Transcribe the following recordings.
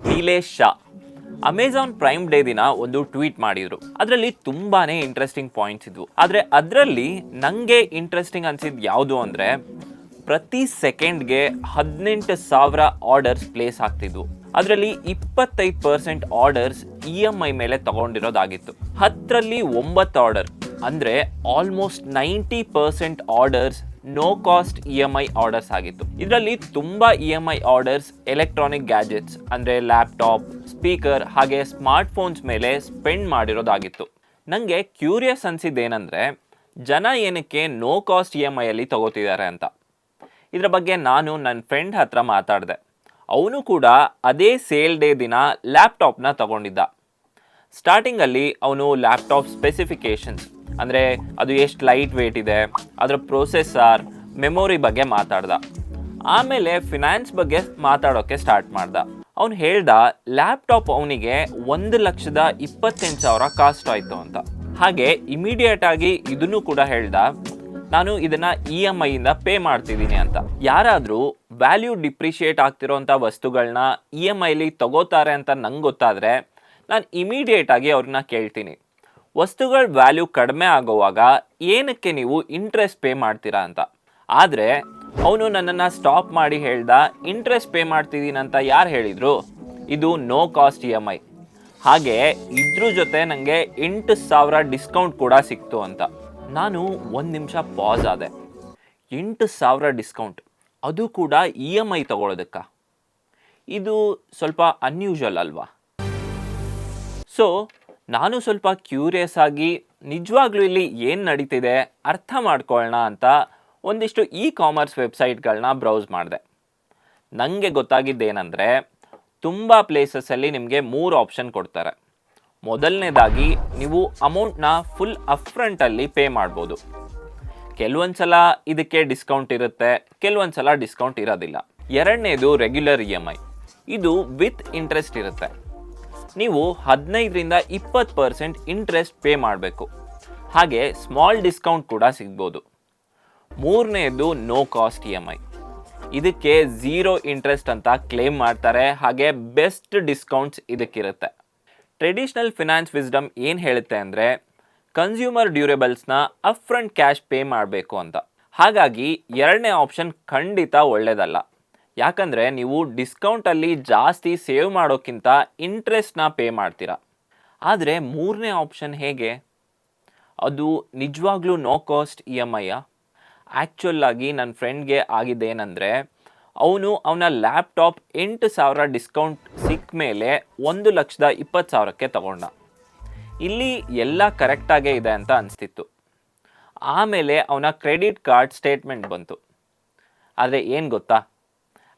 Nilesh Shah Amazon prime day ದಿನ ಒಂದು tweet ಮಾಡಿದ್ರು. ಅದರಲ್ಲಿ ತುಂಬಾನೇ ಇಂಟ್ರೆಸ್ಟಿಂಗ್ ಪಾಯಿಂಟ್ಸ್ ಇದ್ವು. ಆದರೆ ಅದರಲ್ಲಿ ನನಗೆ ಇಂಟ್ರೆಸ್ಟಿಂಗ್ ಅನ್ಸಿದ್ದು ಯಾವುದು ಅಂದರೆ, ಪ್ರತಿ ಸೆಕೆಂಡ್ಗೆ 18,000 ಆರ್ಡರ್ಸ್ ಪ್ಲೇಸ್ ಆಗ್ತಿದ್ವು. ಅದರಲ್ಲಿ 25% ಆರ್ಡರ್ಸ್ EMI ಮೇಲೆ ತಗೊಂಡಿರೋದಾಗಿತ್ತು. 10ರಲ್ಲಿ 9 ಆರ್ಡರ್ ಅಂದರೆ almost 90% orders no cost EMI orders ಆಗಿತ್ತು. ಇದರಲ್ಲಿ ತುಂಬ EMI ಆರ್ಡರ್ಸ್ ಎಲೆಕ್ಟ್ರಾನಿಕ್ ಗ್ಯಾಜೆಟ್ಸ್ ಅಂದರೆ ಲ್ಯಾಪ್ಟಾಪ್, ಸ್ಪೀಕರ್ ಹಾಗೆ ಸ್ಮಾರ್ಟ್ಫೋನ್ಸ್ ಮೇಲೆ ಸ್ಪೆಂಡ್ ಮಾಡಿರೋದಾಗಿತ್ತು. ನನಗೆ ಕ್ಯೂರಿಯಸ್ ಅನಿಸಿದ್ದೇನೆಂದರೆ, ಜನ ಏನಕ್ಕೆ ನೋ ಕಾಸ್ಟ್ EMIಯಲ್ಲಿ ತಗೋತಿದ್ದಾರೆ ಅಂತ. ಇದರ ಬಗ್ಗೆ ನಾನು ನನ್ನ ಫ್ರೆಂಡ್ ಹತ್ರ ಮಾತಾಡಿದೆ. ಅವನು ಕೂಡ ಅದೇ ಸೇಲ್ ಡೇ ದಿನ ಲ್ಯಾಪ್ಟಾಪ್ನ ತಗೊಂಡಿದ್ದ. ಸ್ಟಾರ್ಟಿಂಗಲ್ಲಿ ಅವನು ಲ್ಯಾಪ್ಟಾಪ್ ಸ್ಪೆಸಿಫಿಕೇಷನ್ಸ್ ಅಂದರೆ ಅದು ಎಷ್ಟು ಲೈಟ್ ವೇಟ್ ಇದೆ, ಅದರ ಪ್ರೊಸೆಸರ್, ಮೆಮೊರಿ ಬಗ್ಗೆ ಮಾತಾಡ್ದ. ಆಮೇಲೆ ಫಿನಾನ್ಸ್ ಬಗ್ಗೆ ಮಾತಾಡೋಕ್ಕೆ ಸ್ಟಾರ್ಟ್ ಮಾಡ್ದ. ಅವನು ಹೇಳ್ದ ಲ್ಯಾಪ್ಟಾಪ್ ಅವನಿಗೆ 1,28,000 ಕಾಸ್ಟ್ ಆಯಿತು ಅಂತ. ಹಾಗೆ ಇಮಿಡಿಯೇಟ್ ಆಗಿ ಇದನ್ನು ಕೂಡ ಹೇಳ್ದ, ನಾನು ಇದನ್ನು EMIಯಿಂದ ಪೇ ಮಾಡ್ತಿದ್ದೀನಿ ಅಂತ. ಯಾರಾದರೂ ವ್ಯಾಲ್ಯೂ ಡಿಪ್ರಿಷಿಯೇಟ್ ಆಗ್ತಿರೋಂಥ ವಸ್ತುಗಳನ್ನ EMIಲಿ ತಗೋತಾರೆ ಅಂತ ನಂಗೆ ಗೊತ್ತಾದರೆ ನಾನು ಇಮಿಡಿಯೇಟಾಗಿ ಅವ್ರನ್ನ ಕೇಳ್ತೀನಿ, ವಸ್ತುಗಳ ವ್ಯಾಲ್ಯೂ ಕಡಿಮೆ ಆಗೋವಾಗ ಏನಕ್ಕೆ ನೀವು ಇಂಟ್ರೆಸ್ಟ್ ಪೇ ಮಾಡ್ತೀರಾ ಅಂತ. ಆದರೆ ಅವನು ನನ್ನನ್ನು ಸ್ಟಾಪ್ ಮಾಡಿ ಹೇಳ್ದ, ಇಂಟ್ರೆಸ್ಟ್ ಪೇ ಮಾಡ್ತಿದ್ದೀನಂತ ಯಾರು ಹೇಳಿದರು, ಇದು ನೋ ಕಾಸ್ಟ್ EMI. ಹಾಗೆ ಇದ್ರ ಜೊತೆ ನನಗೆ 8,000 ಡಿಸ್ಕೌಂಟ್ ಕೂಡ ಸಿಕ್ತು ಅಂತ. ನಾನು 1 ನಿಮಿಷ ಪಾಸ್ ಆದೆ. 8,000 ಡಿಸ್ಕೌಂಟ್, ಅದು ಕೂಡ EMI ತಗೊಳ್ಳೋದಕ್ಕ? ಇದು ಸ್ವಲ್ಪ ಅನ್ಯೂಶುವಲ್ ಅಲ್ವಾ? ಸೊ ನಾನು ಸ್ವಲ್ಪ ಕ್ಯೂರಿಯಸ್ ಆಗಿ ನಿಜವಾಗ್ಲೂ ಇಲ್ಲಿ ಏನು ನಡೀತಿದೆ ಅರ್ಥ ಮಾಡ್ಕೊಳ್ಳೋಣ ಅಂತ ಒಂದಿಷ್ಟು ಕಾಮರ್ಸ್ ವೆಬ್ಸೈಟ್ಗಳನ್ನ ಬ್ರೌಸ್ ಮಾಡಿದೆ. ನನಗೆ ಗೊತ್ತಾಗಿದ್ದೇನೆಂದರೆ, ತುಂಬ ಪ್ಲೇಸಸ್ಸಲ್ಲಿ ನಿಮಗೆ 3 ಆಪ್ಷನ್ ಕೊಡ್ತಾರೆ. ಮೊದಲನೇದಾಗಿ ನೀವು ಅಮೌಂಟ್ನ ಫುಲ್ ಅಪ್ಫ್ರಂಟಲ್ಲಿ ಪೇ ಮಾಡ್ಬೋದು. ಕೆಲವೊಂದು ಸಲ ಇದಕ್ಕೆ ಡಿಸ್ಕೌಂಟ್ ಇರುತ್ತೆ, ಕೆಲವೊಂದು ಸಲ ಡಿಸ್ಕೌಂಟ್ ಇರೋದಿಲ್ಲ. ಎರಡನೇದು ರೆಗ್ಯುಲರ್ EMI. ಇದು ವಿತ್ ಇಂಟ್ರೆಸ್ಟ್ ಇರುತ್ತೆ. ನೀವು 15ರಿಂದ 20% ಇಂಟ್ರೆಸ್ಟ್ ಪೇ ಮಾಡಬೇಕು. ಹಾಗೆ ಸ್ಮಾಲ್ ಡಿಸ್ಕೌಂಟ್ ಕೂಡ ಸಿಗ್ಬೋದು. ಮೂರನೇದು ನೋ ಕಾಸ್ಟ್ EMI. ಇದಕ್ಕೆ 0 ಇಂಟ್ರೆಸ್ಟ್ ಅಂತ ಕ್ಲೇಮ್ ಮಾಡ್ತಾರೆ. ಹಾಗೆ ಬೆಸ್ಟ್ ಡಿಸ್ಕೌಂಟ್ಸ್ ಇದಕ್ಕಿರುತ್ತೆ. ಟ್ರೆಡಿಷ್ನಲ್ ಫಿನಾನ್ಸ್ ವಿಸ್ಡಮ್ ಏನು ಹೇಳುತ್ತೆ ಅಂದರೆ, ಕನ್ಸ್ಯೂಮರ್ ಡ್ಯೂರೇಬಲ್ಸ್ನ ಅಪ್ಫ್ರಂಟ್ ಕ್ಯಾಶ್ ಪೇ ಮಾಡಬೇಕು ಅಂತ. ಹಾಗಾಗಿ ಎರಡನೇ ಆಪ್ಷನ್ ಖಂಡಿತ ಒಳ್ಳೆಯದಲ್ಲ. ಯಾಕಂದರೆ ನೀವು ಡಿಸ್ಕೌಂಟಲ್ಲಿ ಜಾಸ್ತಿ ಸೇವ್ ಮಾಡೋಕ್ಕಿಂತ ಇಂಟ್ರೆಸ್ಟ್ನ ಪೇ ಮಾಡ್ತೀರಾ. ಆದರೆ ಮೂರನೇ ಆಪ್ಷನ್ ಹೇಗೆ? ಅದು ನಿಜವಾಗ್ಲೂ ನೋ ಕಾಸ್ಟ್ EMIಯಾ? ಆ್ಯಕ್ಚುಲಾಗಿ ನನ್ನ ಫ್ರೆಂಡ್ಗೆ ಆಗಿದ್ದೇನೆಂದರೆ, ಅವನ ಲ್ಯಾಪ್ಟಾಪ್ 8,000 ಡಿಸ್ಕೌಂಟ್ ಸಿಕ್ಕ ಮೇಲೆ 1,20,000ಕ್ಕೆ ತಗೊಂಡ. ಇಲ್ಲಿ ಎಲ್ಲ ಕರೆಕ್ಟಾಗೇ ಇದೆ ಅಂತ ಅನಿಸ್ತಿತ್ತು. ಆಮೇಲೆ ಅವನ ಕ್ರೆಡಿಟ್ ಕಾರ್ಡ್ ಸ್ಟೇಟ್ಮೆಂಟ್ ಬಂತು. ಆದರೆ ಏನು ಗೊತ್ತಾ,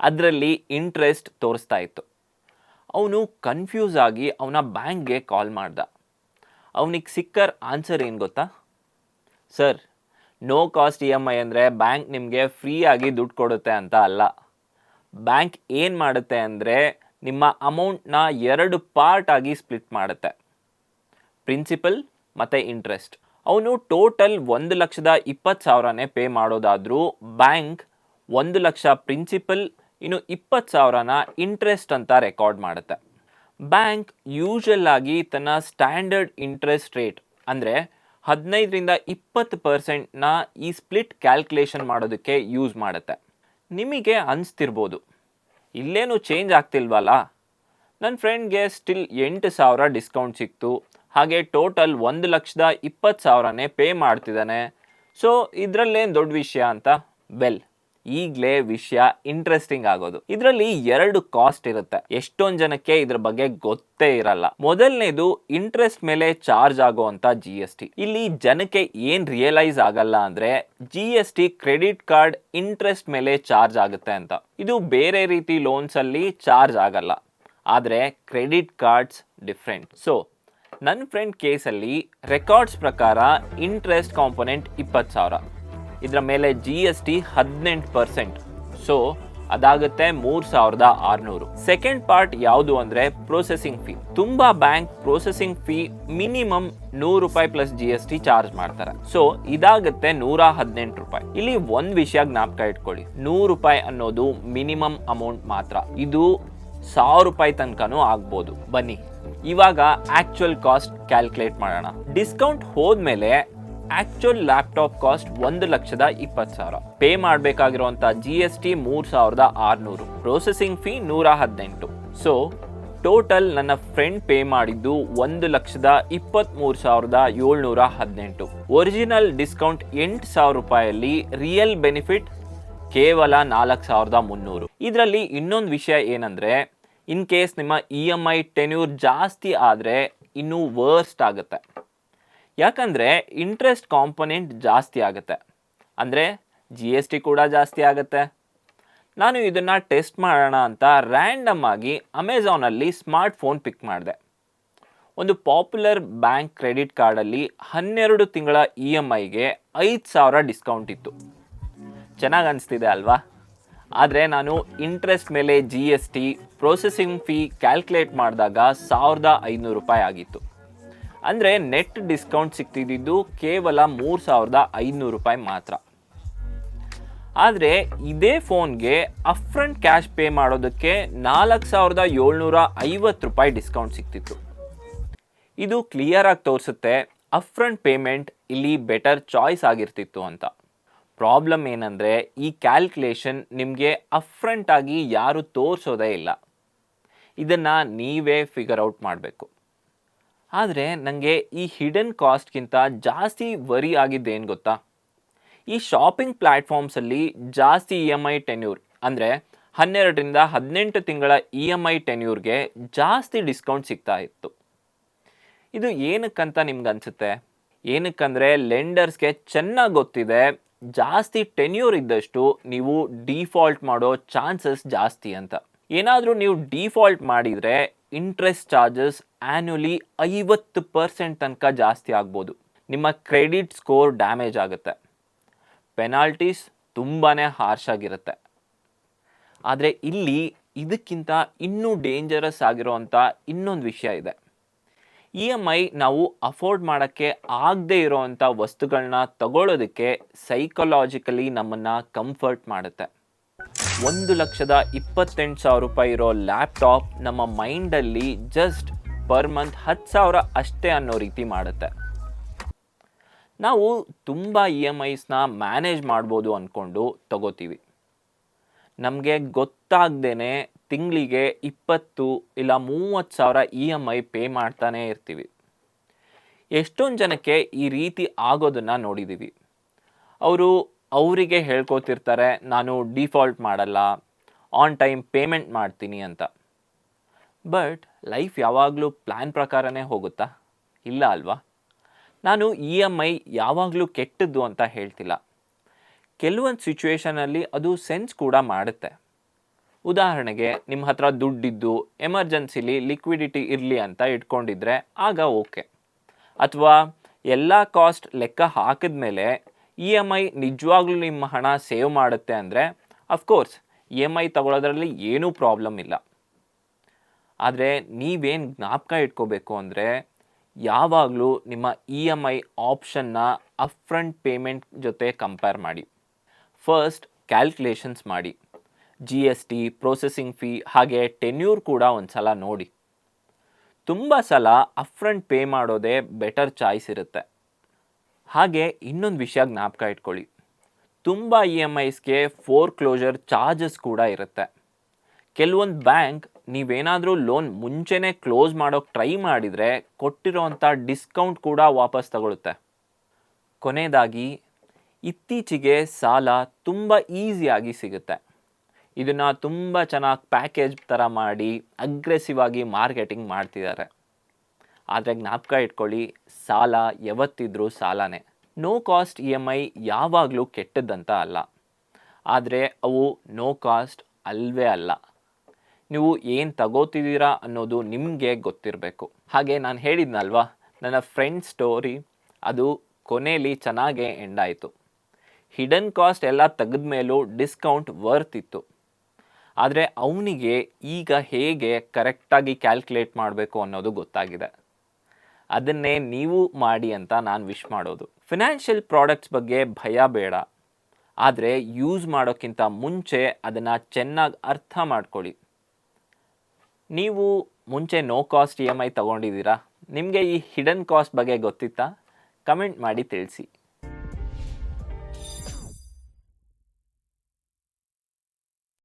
ಅದರಲ್ಲಿ ಇಂಟ್ರೆಸ್ಟ್ ತೋರಿಸ್ತಾ ಇತ್ತು. ಅವನು ಕನ್ಫ್ಯೂಸ್ ಆಗಿ ಅವನ ಬ್ಯಾಂಕ್ಗೆ ಕಾಲ್ ಮಾಡ್ದ. ಅವನಿಗೆ ಸಿಕ್ಕರ್ ಆನ್ಸರ್ ಏನು ಗೊತ್ತಾ? ಸರ್, ನೋ ಕಾಸ್ಟ್ EMI ಅಂದರೆ ಬ್ಯಾಂಕ್ ನಿಮಗೆ ಫ್ರೀಯಾಗಿ ದುಡ್ಡು ಕೊಡುತ್ತೆ ಅಂತ ಅಲ್ಲ. ಬ್ಯಾಂಕ್ ಏನು ಮಾಡುತ್ತೆ ಅಂದರೆ, ನಿಮ್ಮ ಅಮೌಂಟ್ನ 2 ಪಾರ್ಟ್ ಆಗಿ ಸ್ಪ್ಲಿಟ್ ಮಾಡುತ್ತೆ, ಪ್ರಿನ್ಸಿಪಲ್ ಮತ್ತು ಇಂಟ್ರೆಸ್ಟ್. ಅವನು ಟೋಟಲ್ 1,20,000ನೇ ಪೇ ಮಾಡೋದಾದರೂ ಬ್ಯಾಂಕ್ 1,00,000 ಪ್ರಿನ್ಸಿಪಲ್, ಇನ್ನು 20,000ನ ಇಂಟ್ರೆಸ್ಟ್ ಅಂತ ರೆಕಾರ್ಡ್ ಮಾಡುತ್ತೆ. ಬ್ಯಾಂಕ್ ಯೂಶಲ್ ಆಗಿ ತನ್ನ ಸ್ಟ್ಯಾಂಡರ್ಡ್ ಇಂಟ್ರೆಸ್ಟ್ ರೇಟ್ ಅಂದರೆ 15ರಿಂದ 20%ನ ಈ ಸ್ಪ್ಲಿಟ್ ಕ್ಯಾಲ್ಕುಲೇಷನ್ ಮಾಡೋದಕ್ಕೆ ಯೂಸ್ ಮಾಡುತ್ತೆ. ನಿಮಗೆ ಅನಿಸ್ತಿರ್ಬೋದು, ಇಲ್ಲೇನು ಚೇಂಜ್ ಆಗ್ತಿಲ್ವಲ್ಲ, ನನ್ನ ಫ್ರೆಂಡ್ಗೆ ಸ್ಟಿಲ್ 8,000 ಡಿಸ್ಕೌಂಟ್ ಸಿಕ್ತು, ಹಾಗೆ ಟೋಟಲ್ 1,20,000ನೇ ಪೇ ಮಾಡ್ತಿದ್ದಾನೆ, ಸೊ ಇದರಲ್ಲೇನು ದೊಡ್ಡ ವಿಷಯ ಅಂತ. ವೆಲ್, ಈಗಲೇ ವಿಷಯ ಇಂಟ್ರೆಸ್ಟಿಂಗ್ ಆಗೋದು. ಇದರಲ್ಲಿ 2 ಕಾಸ್ಟ್ ಇರುತ್ತೆ. ಎಷ್ಟೊಂದು ಜನಕ್ಕೆ ಇದ್ರ ಬಗ್ಗೆ ಗೊತ್ತೇ ಇರಲ್ಲ. ಮೊದಲನೇದು ಇಂಟ್ರೆಸ್ಟ್ ಮೇಲೆ ಚಾರ್ಜ್ ಆಗುವಂಥ GST. ಇಲ್ಲಿ ಜನಕ್ಕೆ ಏನು ರಿಯಲೈಸ್ ಆಗಲ್ಲ ಅಂದರೆ, GST ಕ್ರೆಡಿಟ್ ಕಾರ್ಡ್ ಇಂಟ್ರೆಸ್ಟ್ ಮೇಲೆ ಚಾರ್ಜ್ ಆಗುತ್ತೆ ಅಂತ. ಇದು ಬೇರೆ ರೀತಿ ಲೋನ್ಸಲ್ಲಿ ಚಾರ್ಜ್ ಆಗಲ್ಲ, ಆದರೆ ಕ್ರೆಡಿಟ್ ಕಾರ್ಡ್ಸ್ ಡಿಫ್ರೆಂಟ್. ಸೊ ನನ್ನ ಫ್ರೆಂಡ್ ಕೇಸಲ್ಲಿ ರೆಕಾರ್ಡ್ಸ್ ಪ್ರಕಾರ ಇಂಟ್ರೆಸ್ಟ್ ಕಾಂಪೊನೆಂಟ್ 20,000, ಇದರ ಮೇಲೆ GST 18%. ಸೊ ಅದಾಗುತ್ತೆ 3,600. ಸೆಕೆಂಡ್ ಪಾರ್ಟ್ ಯಾವುದು ಅಂದರೆ ಪ್ರೊಸೆಸಿಂಗ್ ಫೀ. ತುಂಬ bank processing fee minimum ₹100 plus GST charge ಮಾಡ್ತಾರೆ. ಸೊ ಇದಾಗುತ್ತೆ ₹118. ಇಲ್ಲಿ ಒಂದು ವಿಷಯ ಜ್ಞಾಪಕ ಇಟ್ಕೊಳ್ಳಿ, ₹100 ಅನ್ನೋದು ಮಿನಿಮಮ್ ಅಮೌಂಟ್ ಮಾತ್ರ. ಇದು ₹1,000 ತನಕನೂ ಆಗ್ಬೋದು. ಬನ್ನಿ ಇವಾಗ ಆಕ್ಚುಯಲ್ ಕಾಸ್ಟ್ ಕ್ಯಾಲ್ಕುಲೇಟ್ ಮಾಡೋಣ. ಡಿಸ್ಕೌಂಟ್ ಹೋದ್ಮೇಲೆ ಆಕ್ಚುಯಲ್ ಲ್ಯಾಪ್ಟಾಪ್ ಕಾಸ್ಟ್ 1,20,000. ಪೇ ಮಾಡಬೇಕಾಗಿರುವಂಥ GST 3,600, processing fee 118. So total ನನ್ನ ಫ್ರೆಂಡ್ ಪೇ ಮಾಡಿದ್ದು 1,23,718. ಒರಿಜಿನಲ್ ಡಿಸ್ಕೌಂಟ್ ₹8,000, ರಿಯಲ್ ಬೆನಿಫಿಟ್ ಕೇವಲ 4,300. ಇದರಲ್ಲಿ ಇನ್ನೊಂದು ವಿಷಯ ಏನಂದರೆ, ಇನ್ ಕೇಸ್ ನಿಮ್ಮ EMI ಟೆನ್ಯೂರ್ ಜಾಸ್ತಿ ಆದರೆ ಇನ್ನೂ ವರ್ಸ್ಟ್ ಆಗುತ್ತೆ. ಯಾಕಂದರೆ ಇಂಟ್ರೆಸ್ಟ್ ಕಾಂಪೊನೆಂಟ್ ಜಾಸ್ತಿ ಆಗುತ್ತೆ, ಅಂದರೆ GST ಕೂಡ ಜಾಸ್ತಿ ಆಗುತ್ತೆ. ನಾನು ಇದನ್ನು ಟೆಸ್ಟ್ ಮಾಡೋಣ ಅಂತ ರ್ಯಾಂಡಮ್ ಆಗಿ ಅಮೆಝಾನಲ್ಲಿ ಸ್ಮಾರ್ಟ್ ಫೋನ್ ಪಿಕ್ ಮಾಡಿದೆ. ಒಂದು ಪಾಪ್ಯುಲರ್ ಬ್ಯಾಂಕ್ ಕ್ರೆಡಿಟ್ ಕಾರ್ಡಲ್ಲಿ 12 ತಿಂಗಳ EMIಗೆ 5,000 ಡಿಸ್ಕೌಂಟ್ ಇತ್ತು. ಚೆನ್ನಾಗಿ ಅನಿಸ್ತಿದೆ ಅಲ್ವಾ? ಆದರೆ ನಾನು ಇಂಟ್ರೆಸ್ಟ್ ಮೇಲೆ GST, ಪ್ರೊಸೆಸಿಂಗ್ ಫೀ ಕ್ಯಾಲ್ಕುಲೇಟ್ ಮಾಡಿದಾಗ ₹1,500 ಆಗಿತ್ತು. ಅಂದರೆ ನೆಟ್ ಡಿಸ್ಕೌಂಟ್ ಸಿಗ್ತಿದ್ದು ಕೇವಲ ₹3,500 ಮಾತ್ರ. ಆದರೆ ಇದೇ ಫೋನ್ಗೆ ಅಪ್ಫ್ರಂಟ್ ಕ್ಯಾಶ್ ಪೇ ಮಾಡೋದಕ್ಕೆ ₹4,750 ಡಿಸ್ಕೌಂಟ್ ಸಿಗ್ತಿತ್ತು. ಇದು ಕ್ಲಿಯರಾಗಿ ತೋರಿಸುತ್ತೆ ಅಪ್ಫ್ರಂಟ್ ಪೇಮೆಂಟ್ ಇಲ್ಲಿ ಬೆಟರ್ ಚಾಯ್ಸ್ ಆಗಿರ್ತಿತ್ತು ಅಂತ. ಪ್ರಾಬ್ಲಮ್ ಏನಂದರೆ, ಈ ಕ್ಯಾಲ್ಕುಲೇಷನ್ ನಿಮಗೆ ಅಪ್ಫ್ರಂಟ್ ಆಗಿ ಯಾರು ತೋರಿಸೋದೇ ಇಲ್ಲ. ಇದನ್ನು ನೀವೇ ಫಿಗರ್ ಔಟ್ ಮಾಡಬೇಕು. ಆದರೆ ನನಗೆ ಈ ಹಿಡನ್ ಕಾಸ್ಟ್ಗಿಂತ ಜಾಸ್ತಿ ವರಿ ಆಗಿದ್ದೇನು ಗೊತ್ತಾ? ಈ ಶಾಪಿಂಗ್ ಪ್ಲ್ಯಾಟ್ಫಾರ್ಮ್ಸಲ್ಲಿ ಜಾಸ್ತಿ EMI ಟೆನ್ಯೂರ್, ಅಂದರೆ 12ರಿಂದ 18 ತಿಂಗಳ EMI ಟೆನ್ಯೂರ್ಗೆ ಜಾಸ್ತಿ ಡಿಸ್ಕೌಂಟ್ ಸಿಗ್ತಾ ಇತ್ತು. ಇದು ಏನಕ್ಕಂತ ನಿಮ್ಗೆ ಅನಿಸುತ್ತೆ? ಏನಕ್ಕಂದರೆ ಲೆಂಡರ್ಸ್ಗೆ ಚೆನ್ನಾಗಿ ಗೊತ್ತಿದೆ ಜಾಸ್ತಿ ಟೆನ್ಯೂರ್ ಇದ್ದಷ್ಟು ನೀವು ಡಿಫಾಲ್ಟ್ ಮಾಡೋ ಚಾನ್ಸಸ್ ಜಾಸ್ತಿ ಅಂತ. ಏನಾದರೂ ನೀವು ಡಿಫಾಲ್ಟ್ ಮಾಡಿದರೆ ಇಂಟ್ರೆಸ್ಟ್ ಚಾರ್ಜಸ್ ಆ್ಯನ್ಯುಲಿ 50% ತನಕ ಜಾಸ್ತಿ ಆಗ್ಬೋದು. ನಿಮ್ಮ ಕ್ರೆಡಿಟ್ ಸ್ಕೋರ್ ಡ್ಯಾಮೇಜ್ ಆಗುತ್ತೆ. ಪೆನಾಲ್ಟೀಸ್ ತುಂಬಾ ಹಾರ್ಶ್ ಆಗಿರುತ್ತೆ. ಆದರೆ ಇಲ್ಲಿ ಇದಕ್ಕಿಂತ ಇನ್ನೂ ಡೇಂಜರಸ್ ಆಗಿರೋವಂಥ ಇನ್ನೊಂದು ವಿಷಯ ಇದೆ. EMI ನಾವು ಅಫೋರ್ಡ್ ಮಾಡೋಕ್ಕೆ ಆಗದೇ ಇರೋವಂಥ ವಸ್ತುಗಳನ್ನ ತಗೊಳ್ಳೋದಕ್ಕೆ ಸೈಕಲಾಜಿಕಲಿ ನಮ್ಮನ್ನು ಕಂಫರ್ಟ್ ಮಾಡುತ್ತೆ. ₹1,28,000 ಇರೋ ಲ್ಯಾಪ್ಟಾಪ್ ನಮ್ಮ ಮೈಂಡಲ್ಲಿ ಜಸ್ಟ್ ಪರ್ ಮಂತ್ 10,000 ಅಷ್ಟೇ ಅನ್ನೋ ರೀತಿ ಮಾಡುತ್ತೆ. ನಾವು ತುಂಬ EMIಸ್ನ ಮ್ಯಾನೇಜ್ ಮಾಡ್ಬೋದು ಅಂದ್ಕೊಂಡು ತಗೋತೀವಿ. ನಮಗೆ ಗೊತ್ತಾಗ್ದೇ ತಿಂಗಳಿಗೆ 20 ಇಲ್ಲ 30,000 EMI ಪೇ ಮಾಡ್ತಾನೇ ಇರ್ತೀವಿ. ಎಷ್ಟೊಂದು ಜನಕ್ಕೆ ಈ ರೀತಿ ಆಗೋದನ್ನು ನೋಡಿದ್ದೀವಿ. ಅವರಿಗೆ ಹೇಳ್ಕೊತಿರ್ತಾರೆ, ನಾನು ಡಿಫಾಲ್ಟ್ ಮಾಡಲ್ಲ, ಆನ್ ಟೈಮ್ ಪೇಮೆಂಟ್ ಮಾಡ್ತೀನಿ ಅಂತ. ಬಟ್ ಲೈಫ್ ಯಾವಾಗಲೂ ಪ್ಲ್ಯಾನ್ ಪ್ರಕಾರನೇ ಹೋಗುತ್ತಾ? ಇಲ್ಲ ಅಲ್ವಾ? ನಾನು EMI ಯಾವಾಗಲೂ ಕೆಟ್ಟದ್ದು ಅಂತ ಹೇಳ್ತಿಲ್ಲ. ಕೆಲವೊಂದು ಸಿಚುವೇಷನಲ್ಲಿ ಅದು ಸೆನ್ಸ್ ಕೂಡ ಮಾಡುತ್ತೆ. ಉದಾಹರಣೆಗೆ ನಿಮ್ಮ ಹತ್ರ ದುಡ್ಡಿದ್ದು ಎಮರ್ಜೆನ್ಸಿಲಿ ಲಿಕ್ವಿಡಿಟಿ ಇರಲಿ ಅಂತ ಇಟ್ಕೊಂಡಿದ್ರೆ ಆಗ ಓಕೆ. ಅಥವಾ ಎಲ್ಲ ಕಾಸ್ಟ್ ಲೆಕ್ಕ ಹಾಕಿದ ಮೇಲೆ EMI ನಿಜವಾಗ್ಲೂ ನಿಮ್ಮ ಹಣ ಸೇವ್ ಮಾಡುತ್ತೆ ಅಂದರೆ ಅಫ್ಕೋರ್ಸ್ EMI ತಗೊಳ್ಳೋದ್ರಲ್ಲಿ ಏನೂ ಪ್ರಾಬ್ಲಮ್ ಇಲ್ಲ. ಆದರೆ ನೀವೇನು ಜ್ಞಾಪಕ ಇಟ್ಕೋಬೇಕು ಅಂದರೆ, ಯಾವಾಗಲೂ ನಿಮ್ಮ EMI ಆಪ್ಷನ್ನ ಅಪ್ಫ್ರಂಟ್ ಪೇಮೆಂಟ್ ಜೊತೆ ಕಂಪೇರ್ ಮಾಡಿ. ಫಸ್ಟ್ ಕ್ಯಾಲ್ಕುಲೇಷನ್ಸ್ ಮಾಡಿ. GST, ಪ್ರೊಸೆಸಿಂಗ್ ಫೀ ಹಾಗೆ ಟೆನ್ಯೂರ್ ಕೂಡ ಒಂದು ಸಲ ನೋಡಿ. ತುಂಬ ಸಲ ಅಪ್ಫ್ರಂಟ್ ಪೇ ಮಾಡೋದೇ ಬೆಟರ್ ಚಾಯ್ಸ್ ಇರುತ್ತೆ. ಹಾಗೆ ಇನ್ನೊಂದು ವಿಷಯ ಜ್ಞಾಪಕ ಇಟ್ಕೊಳ್ಳಿ, ತುಂಬ EMIಸ್ಗೆ ಫೋರ್ಕ್ಲೋಜರ್ ಚಾರ್ಜಸ್ ಕೂಡ ಇರುತ್ತೆ. ಕೆಲವೊಂದು ಬ್ಯಾಂಕ್ ನೀವೇನಾದರೂ ಲೋನ್ ಮುಂಚೆನೇ ಕ್ಲೋಸ್ ಮಾಡೋಕ್ಕೆ ಟ್ರೈ ಮಾಡಿದರೆ ಕೊಟ್ಟಿರೋವಂಥ ಡಿಸ್ಕೌಂಟ್ ಕೂಡ ವಾಪಸ್ ತಗೊಳುತ್ತೆ. ಕೊನೆಯದಾಗಿ, ಇತ್ತೀಚೆಗೆ ಸಾಲ ತುಂಬ ಈಸಿಯಾಗಿ ಸಿಗುತ್ತೆ. ಇದನ್ನು ತುಂಬ ಚೆನ್ನಾಗಿ ಪ್ಯಾಕೇಜ್ ಥರ ಮಾಡಿ ಅಗ್ರೆಸಿವ್ ಆಗಿ ಮಾರ್ಕೆಟಿಂಗ್ ಮಾಡ್ತಿದ್ದಾರೆ. ಆದರೆ ಜ್ಞಾಪಕ ಇಟ್ಕೊಳ್ಳಿ, ಸಾಲ ಯಾವತ್ತಿದ್ರೂ ಸಾಲನೇ. ನೋ ಕಾಸ್ಟ್ EMI ಯಾವಾಗಲೂ ಕೆಟ್ಟದ್ದಂತ ಅಲ್ಲ, ಆದರೆ ಅವು ನೋ ಕಾಸ್ಟ್ ಅಲ್ವೇ ಅಲ್ಲ. ನೀವು ಏನು ತಗೋತಿದ್ದೀರಾ ಅನ್ನೋದು ನಿಮಗೆ ಗೊತ್ತಿರಬೇಕು. ಹಾಗೆ ನಾನು ಹೇಳಿದ್ನಲ್ವಾ, ನನ್ನ ಫ್ರೆಂಡ್ ಸ್ಟೋರಿ ಅದು ಕೊನೆಯಲ್ಲಿ ಚೆನ್ನಾಗೇ ಎಂಡ್ ಆಯಿತು. ಹಿಡನ್ ಕಾಸ್ಟ್ ಎಲ್ಲ ತೆಗೆದ ಮೇಲೂ ಡಿಸ್ಕೌಂಟ್ ವರ್ತ್ ಇತ್ತು. ಆದರೆ ಅವನಿಗೆ ಈಗ ಹೇಗೆ ಕರೆಕ್ಟಾಗಿ ಕ್ಯಾಲ್ಕುಲೇಟ್ ಮಾಡಬೇಕು ಅನ್ನೋದು ಗೊತ್ತಾಗಿದೆ. ಅದನ್ನೇ ನೀವು ಮಾಡಿ ಅಂತ ನಾನು ವಿಶ್ ಮಾಡೋದು. ಫಿನಾನ್ಷಿಯಲ್ ಪ್ರಾಡಕ್ಟ್ಸ್ ಬಗ್ಗೆ ಭಯ ಬೇಡ, ಆದರೆ ಯೂಸ್ ಮಾಡೋಕ್ಕಿಂತ ಮುಂಚೆ ಅದನ್ನು ಚೆನ್ನಾಗಿ ಅರ್ಥ ಮಾಡ್ಕೊಳ್ಳಿ. ನೀವು ಮುಂಚೆ no cost E M I ತೊಗೊಂಡಿದ್ದೀರಾ? ನಿಮಗೆ ಈ ಹಿಡನ್ ಕಾಸ್ಟ್ ಬಗ್ಗೆ ಗೊತ್ತಿತ್ತಾ? ಕಮೆಂಟ್ ಮಾಡಿ ತಿಳಿಸಿ.